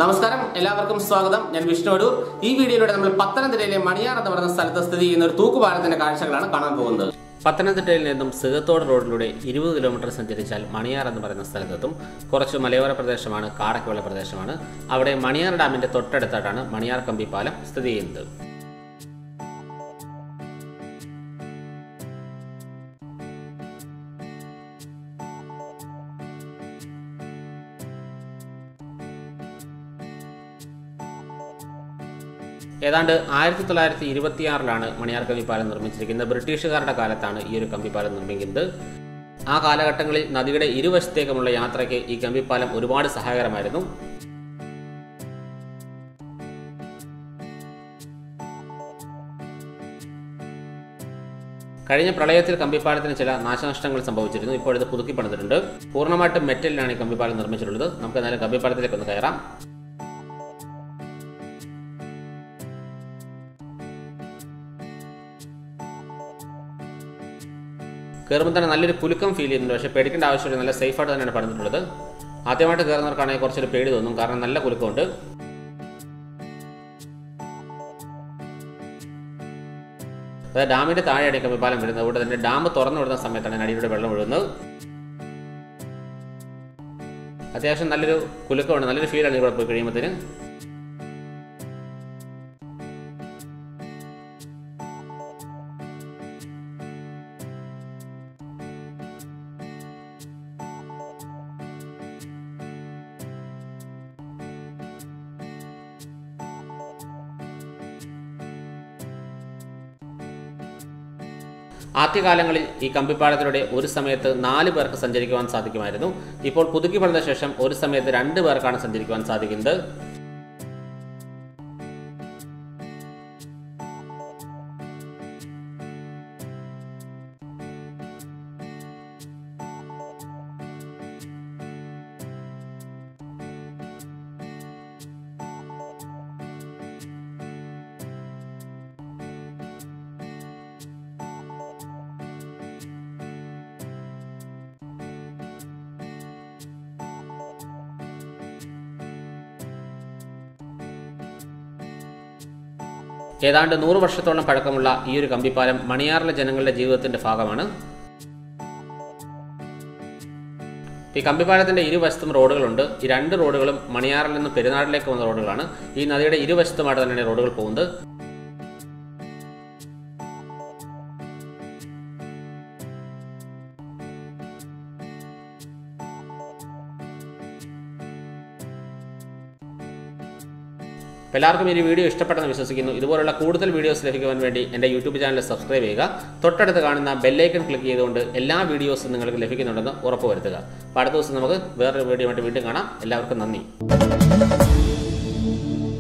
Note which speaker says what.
Speaker 1: നമസ്കാരം, എല്ലാവർക്കും സ്വാഗതം. ഞാൻ വിഷ്ണു അടൂർ. ഈ വീഡിയോയിലൂടെ നമ്മൾ പത്തനംതിട്ടയിലെ മണിയാർ എന്ന് പറയുന്ന സ്ഥലത്ത് സ്ഥിതി ചെയ്യുന്ന ഒരു തൂക്കുപാലത്തിന്റെ കാഴ്ചകളാണ് കാണാൻ പോകുന്നത്. പത്തനംതിട്ടയിൽ നിന്നും സിഗത്തോട് റോഡിലൂടെ 20 കിലോമീറ്റർ സഞ്ചരിച്ചാൽ മണിയാർ എന്ന് പറയുന്ന സ്ഥലത്തെത്തും. കുറച്ച് മലയോര പ്രദേശമാണ്, കാടൊക്കെയുള്ള പ്രദേശമാണ്. അവിടെ മണിയാർ ഡാമിന്റെ തൊട്ടടുത്തായിട്ടാണ് മണിയാർ കമ്പിപ്പാലം സ്ഥിതി ചെയ്യുന്നത്. ഏതാണ്ട് 1926 മണിയാർ കമ്പിപ്പാലം നിർമ്മിച്ചിരിക്കുന്നത്. ബ്രിട്ടീഷുകാരുടെ കാലത്താണ് ഈ ഒരു കമ്പിപ്പാലം നിർമ്മിക്കുന്നത്. ആ കാലഘട്ടങ്ങളിൽ നദിയുടെ ഇരുവശത്തേക്കുമുള്ള യാത്രയ്ക്ക് ഈ കമ്പിപ്പാലം ഒരുപാട് സഹായകരമായിരുന്നു. കഴിഞ്ഞ പ്രളയത്തിൽ കമ്പിപ്പാലത്തിന് ചില നാശനഷ്ടങ്ങൾ സംഭവിച്ചിരുന്നു. ഇപ്പോൾ ഇത് പുതുക്കി പണിതിട്ടുണ്ട്. പൂർണ്ണമായിട്ടും മെറ്റലിലാണ് ഈ കമ്പിപ്പാലം നിർമ്മിച്ചിട്ടുള്ളത്. നമുക്ക് എന്നാലും കമ്പിപ്പാലത്തിലേക്ക് ഒന്ന് കയറാം. കയറുമ്പോൾ തന്നെ നല്ലൊരു കുലുക്കം ഫീൽ ചെയ്യുന്നുണ്ട്. പക്ഷേ പേടിക്കേണ്ട ആവശ്യമില്ല, നല്ല സേഫായിട്ട് തന്നെയാണ് പണിതിട്ടുള്ളത്. ആദ്യമായിട്ട് കയറുന്നവർക്കാണെങ്കിൽ കുറച്ചൊരു പേടി തോന്നും, കാരണം നല്ല കുലുക്കമുണ്ട്. അതായത് ഡാമിന്റെ താഴെയാണ് കമ്പിപ്പാലം വരുന്നത്. അതുകൊണ്ട് തന്നെ ഡാം തുറന്നു വിടുന്ന സമയത്താണ് അടിയിലൂടെ വെള്ളം ഒഴുകുന്നത്. അത്യാവശ്യം നല്ലൊരു കുലുക്കമുണ്ട്, നല്ലൊരു ഫീലാണ് ഇവിടെ പോയി കഴിയുമ്പോഴത്തേന്. ആദ്യകാലങ്ങളിൽ ഈ കമ്പിപ്പാലത്തിലൂടെ ഒരു സമയത്ത് 4 പേർക്ക് സഞ്ചരിക്കുവാൻ സാധിക്കുമായിരുന്നു. ഇപ്പോൾ പുതുക്കി പണിത ശേഷം ഒരു സമയത്ത് 2 പേർക്കാണ് സഞ്ചരിക്കുവാൻ സാധിക്കുന്നത്. ഏതാണ്ട് 100 വർഷത്തോളം പഴക്കമുള്ള ഈ ഒരു കമ്പിപ്പാലം മണിയാറിലെ ജനങ്ങളുടെ ജീവിതത്തിന്റെ ഭാഗമാണ്. ഈ കമ്പിപ്പാലത്തിന്റെ ഇരുവശത്തും റോഡുകളുണ്ട്. ഈ 2 റോഡുകളും മണിയാറിൽ നിന്ന് പെരുന്നാടിലേക്ക് വന്ന റോഡുകളാണ്. ഈ നദിയുടെ ഇരുവശത്തുമായിട്ട് തന്നെയാണ് റോഡുകൾ പോകുന്നത്. എല്ലാവർക്കും ഈ വീഡിയോ ഇഷ്ടപ്പെട്ടെന്ന് വിശ്വസിക്കുന്നു. ഇതുപോലുള്ള കൂടുതൽ വീഡിയോസ് ലഭിക്കുവാൻ വേണ്ടി എൻ്റെ യൂട്യൂബ് ചാനൽ സബ്സ്ക്രൈബ് ചെയ്യുക. തൊട്ടടുത്ത് കാണുന്ന ബെല്ലൈക്കൺ ക്ലിക്ക് ചെയ്തുകൊണ്ട് എല്ലാ വീഡിയോസും നിങ്ങൾക്ക് ലഭിക്കുന്നുണ്ടെന്ന് ഉറപ്പുവരുത്തുക. അപ്പോൾ അടുത്ത ദിവസം നമുക്ക് വേറൊരു വീഡിയോ ആയിട്ട് വീണ്ടും കാണാം. എല്ലാവർക്കും നന്ദി.